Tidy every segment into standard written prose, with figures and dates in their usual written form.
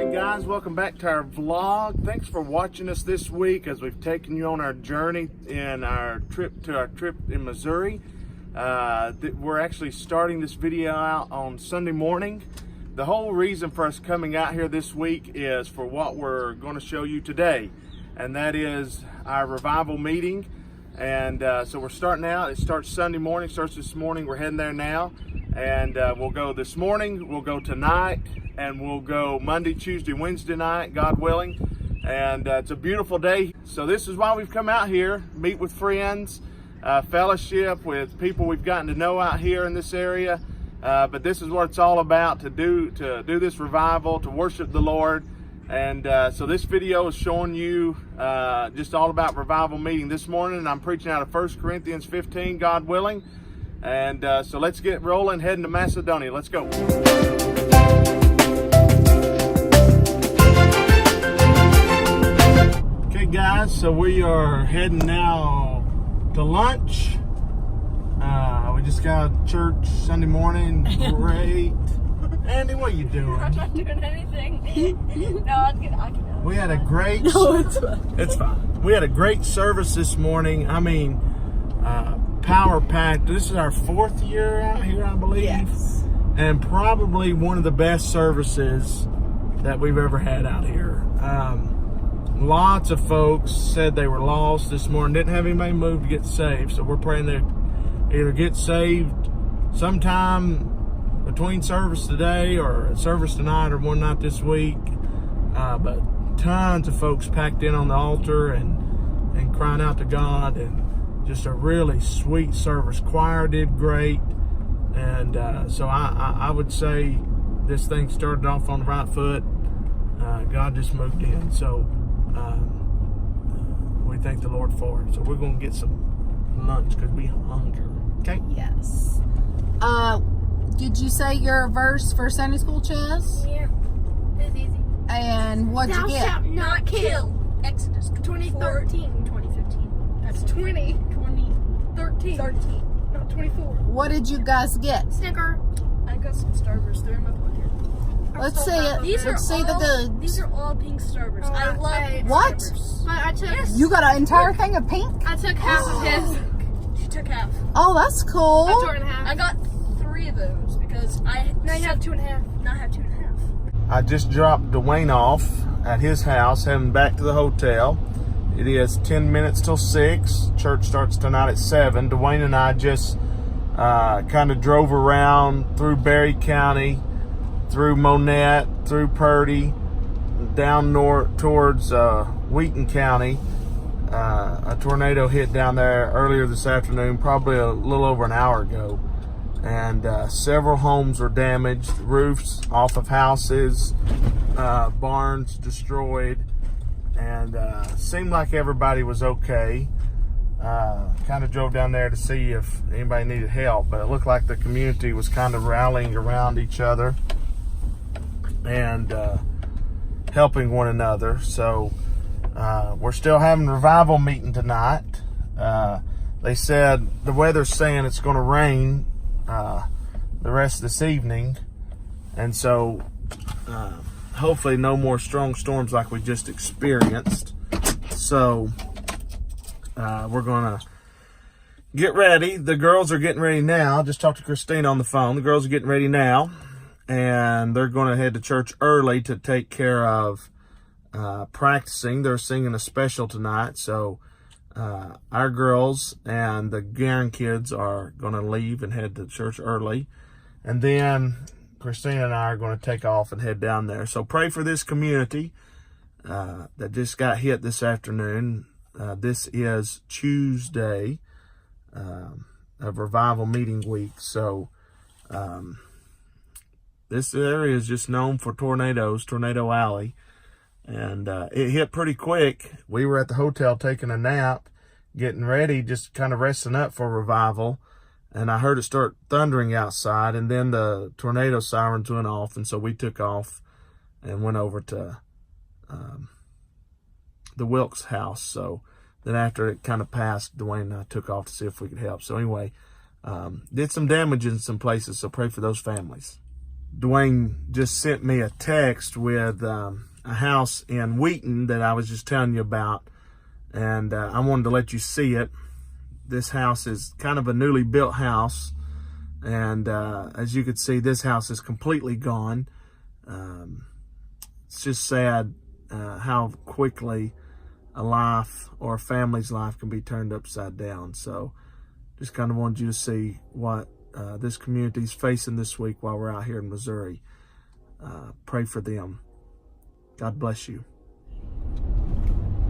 Hey guys, welcome back to our vlog. Thanks for watching us this week as we've taken you on our journey in our trip in Missouri. We're actually starting this video out on Sunday morning. The whole reason for us coming out here this week is for what we're going to show you today, and that is our revival meeting. And so we're starting out. It starts Sunday morning, starts this morning. We're heading there now, and we'll go this morning, we'll go tonight, and we'll go Monday, Tuesday, Wednesday night, God willing. And it's a beautiful day. So this is why we've come out here, meet with friends, fellowship with people we've gotten to know out here in this area. But this is what it's all about, to do this revival, to worship the Lord. And so this video is showing you just all about revival meeting this morning. I'm preaching out of 1 Corinthians 15, God willing. And so let's get rolling, heading to Macedonia. Let's go. Okay guys, so we are heading now to lunch. We just got church Sunday morning. Great. Andy, what are you doing? I'm not doing anything. No, I can. We had a great... No, it's fine. It's fine. We had a great service this morning. I mean, power packed. This is our 4th year out here, I believe. Yes. And probably one of the best services that we've ever had out here. Lots of folks said they were lost this morning, didn't have anybody move to get saved. So we're praying they either get saved sometime between service today or service tonight or one night this week. But tons of folks packed in on the altar and crying out to God, and just a really sweet service. Choir did great. And so I would say this thing started off on the right foot. God just moved in. So we thank the Lord for it. So we're going to get some lunch because we hungry. Okay? Yes. Did you say your verse for Sunday school, Chess? Yeah, it's easy. And what'd you get? Thou shalt not kill. Exodus 2013, 2015. That's 2013. 13. Not 24. What did you guys get? Snicker. I got some Starburst. They're in my pocket. Let's see it. Let's see the goods. These are all pink Starburst. I love What? Starburst. But I took. You got an entire thing of pink? I took half of his. She took half. Oh, that's cool. I took 2.5. I got 3 of those because I. Now you have 2.5. Now I have 2.5. I just dropped Dwayne off at his house, heading back to the hotel. It is 10 minutes till 6. Church starts tonight at 7. Dwayne and I just kind of drove around through Berry County, through Monette, through Purdy, down north towards Wheaton County. A tornado hit down there earlier this afternoon, probably a little over an hour ago. And several homes were damaged, roofs off of houses, barns destroyed, and seemed like everybody was okay. Kind of drove down there to see if anybody needed help, but it looked like the community was kind of rallying around each other and helping one another. So we're still having a revival meeting tonight. They said the weather's saying it's going to rain the rest of this evening, and so hopefully no more strong storms like we just experienced. So we're gonna get ready. The girls are getting ready now. Just talked to Christine on the phone. The girls are getting ready now, and they're going to head to church early to take care of practicing. They're singing a special tonight, so our girls and the Guerin kids are going to leave and head to church early. And then Christine and I are going to take off and head down there. So pray for this community that just got hit this afternoon. This is Tuesday of revival meeting week. So this area is just known for tornadoes, Tornado Alley. And it hit pretty quick. We were at the hotel taking a nap, getting ready, just kind of resting up for revival. And I heard it start thundering outside, and then the tornado sirens went off. And so we took off and went over to the Wilkes house. So then after it kind of passed, Dwayne and I took off to see if we could help. So anyway, did some damage in some places. So pray for those families. Dwayne just sent me a text with a house in Wheaton that I was just telling you about, and I wanted to let you see it. This house is kind of a newly built house, and as you can see, this house is completely gone. It's just sad how quickly a life or a family's life can be turned upside down. So just kind of wanted you to see what this community is facing this week while we're out here in Missouri. Pray for them. God bless you.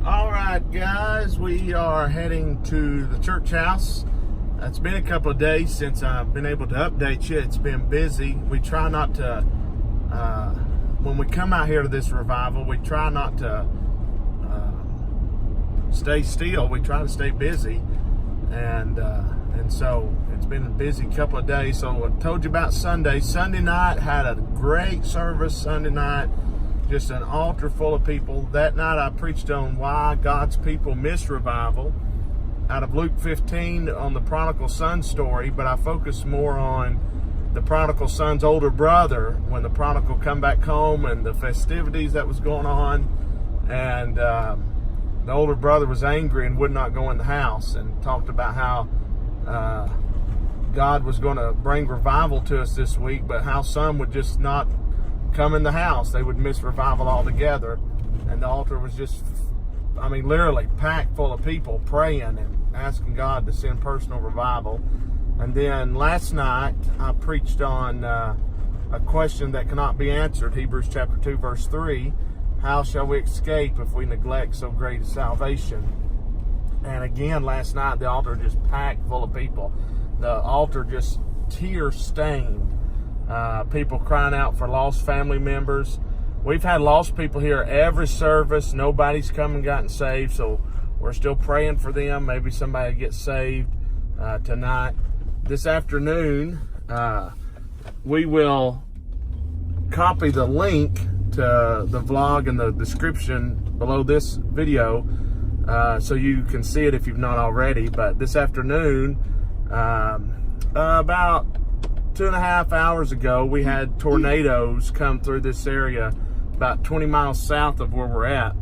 All right, guys, we are heading to the church house. It's been a couple of days since I've been able to update you. It's been busy. We try not to, when we come out here to this revival, we try not to stay still. We try to stay busy, and so it's been a busy couple of days. So I told you about Sunday. Sunday night, had a great service Sunday night. Just an altar full of people. That night I preached on why God's people miss revival out of Luke 15 on the prodigal son story, but I focused more on the prodigal son's older brother when the prodigal come back home and the festivities that was going on, and the older brother was angry and would not go in the house, and talked about how God was going to bring revival to us this week, but how some would just not come in the house. They would miss revival altogether. And the altar was just, I mean, literally packed full of people praying and asking God to send personal revival. And then last night I preached on a question that cannot be answered, Hebrews chapter 2 verse 3. How shall we escape if we neglect so great a salvation? And again, last night the altar just packed full of people. The altar just tear-stained. People crying out for lost family members. We've had lost people here every service. Nobody's come and gotten saved, so we're still praying for them. Maybe somebody gets saved tonight. This afternoon, we will copy the link to the vlog in the description below this video so you can see it if you've not already. But this afternoon, about 2.5 hours ago, we had tornadoes come through this area about 20 miles south of where we're at,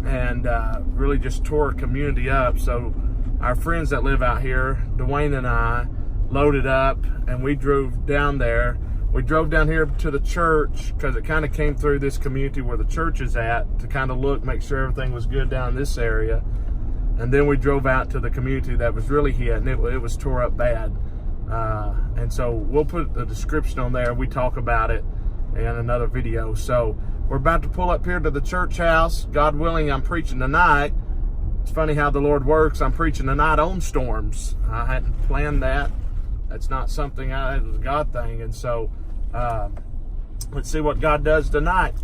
and really just tore a community up. So our friends that live out here, Dwayne and I, loaded up and we drove down there. We drove down here to the church because it kind of came through this community where the church is at to kind of look, make sure everything was good down in this area. And then we drove out to the community that was really hit, and it was tore up bad. And so we'll put the description on there. We talk about it in another video. So we're about to pull up here to the church house. God willing, I'm preaching tonight. It's funny how the Lord works. I'm preaching tonight on storms. I hadn't planned that. That's not something it was a God thing. And so let's see what God does tonight.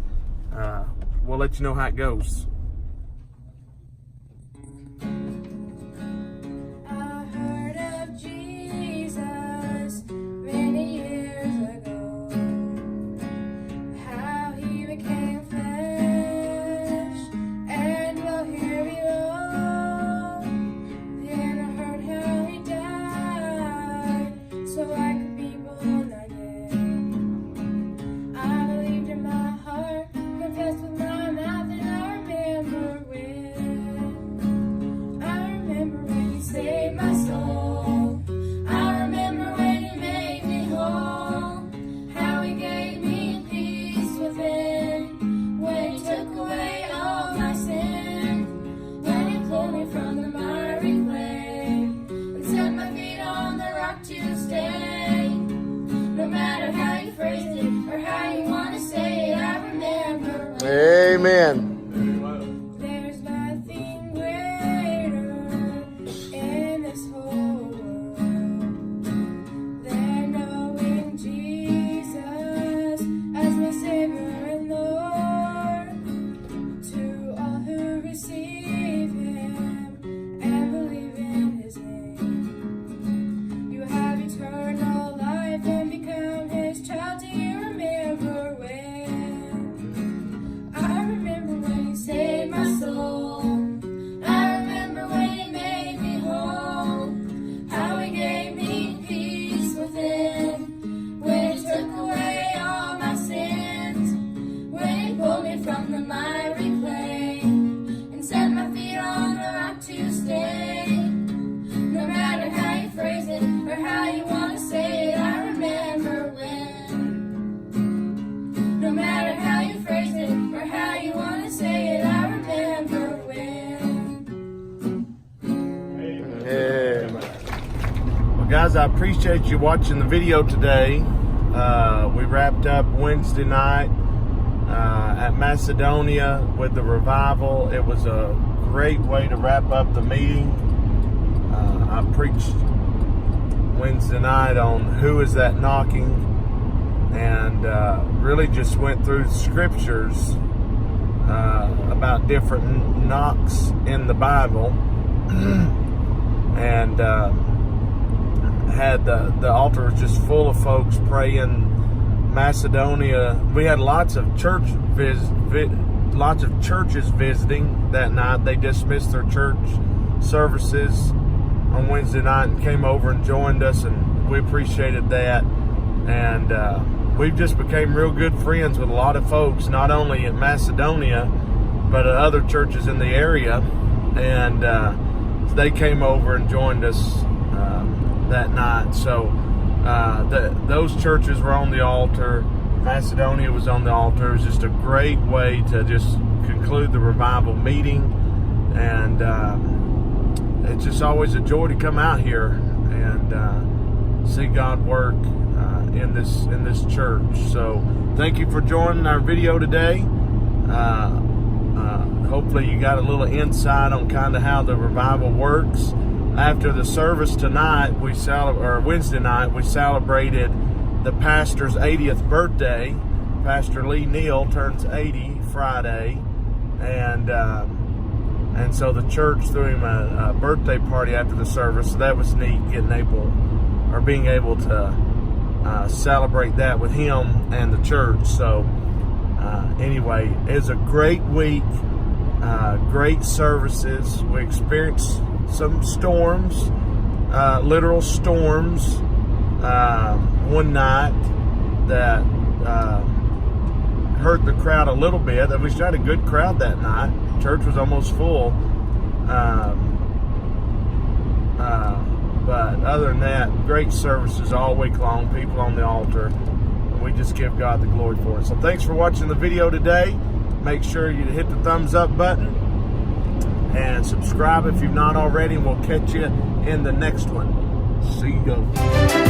We'll let you know how it goes. Amen. There's nothing greater in this whole world than knowing Jesus as my Savior and Lord. To all who receive Him and believe in His name, you have eternal life and become His child. Do you remember when? I remember guys, I appreciate you watching the video today. We wrapped up Wednesday night at Macedonia with the revival. It was a great way to wrap up the meeting. I preached Wednesday night on who is that knocking, and really just went through scriptures about different knocks in the Bible. And had the altar was just full of folks praying. Macedonia, we had lots of churches visiting that night. They dismissed their church services on Wednesday night and came over and joined us, and we appreciated that. And we've just became real good friends with a lot of folks, not only in Macedonia but at other churches in the area. And they came over and joined us that night. So those churches were on the altar. Macedonia was on the altar. It was just a great way to just conclude the revival meeting. And it's just always a joy to come out here and see God work in this church. So thank you for joining our video today. Hopefully you got a little insight on kind of how the revival works. After the service tonight, Wednesday night, we celebrated the pastor's 80th birthday. Pastor Lee Neal turns 80 Friday, and so the church threw him a birthday party after the service. So that was neat, being able to celebrate that with him and the church. So anyway, it's a great week. Great services. We experienced some storms, literal storms, one night that hurt the crowd a little bit. We had a good crowd that night. Church was almost full. But other than that, great services all week long, people on the altar. We just give God the glory for it. So thanks for watching the video today. Make sure you hit the thumbs up button and subscribe if you've not already, and we'll catch you in the next one. See you.